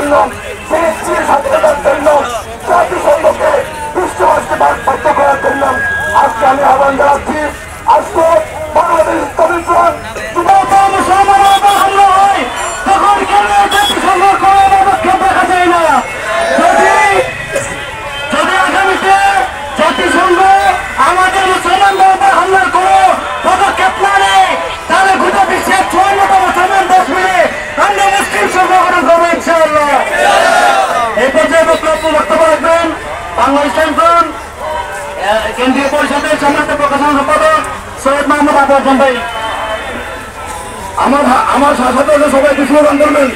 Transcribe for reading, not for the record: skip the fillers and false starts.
জন্য, ফিলিস্তিনের স্বাধীনতার জন্য, জাতিসংঘকে বিশ্ববাসীকে বাধ্য করার জন্য আজকে আমি আহ্বান জানাচ্ছি। আজকে বাংলাদেশ ইসলামী ফ্রন্ট হামলা হয় তখন কেন জাতিসংঘ কোনো পদক্ষেপ দেখা যায় না? যদি আগামীতে জাতিসংঘ আমাদের মুসলমানদের উপর হামলার কোনো পদক্ষেপ না নেয় তাহলে গোটা বিশ্বের 54তম মুসলমান দেশ মিলে আমরা মুসলিম সংগঠন করবো ইনশাআল্লাহ। এই পর্যায়ে বক্তব্য রাখবেন বাংলাদেশ ফ্রন্ট কেন্দ্রীয় পরিষদের সম্মানিত প্রকাশনা সম্পাদক সৈয়দ মোহাম্মদ আবু আজম ভাই। আমার শাসক সবাই স্লোগান করবেন।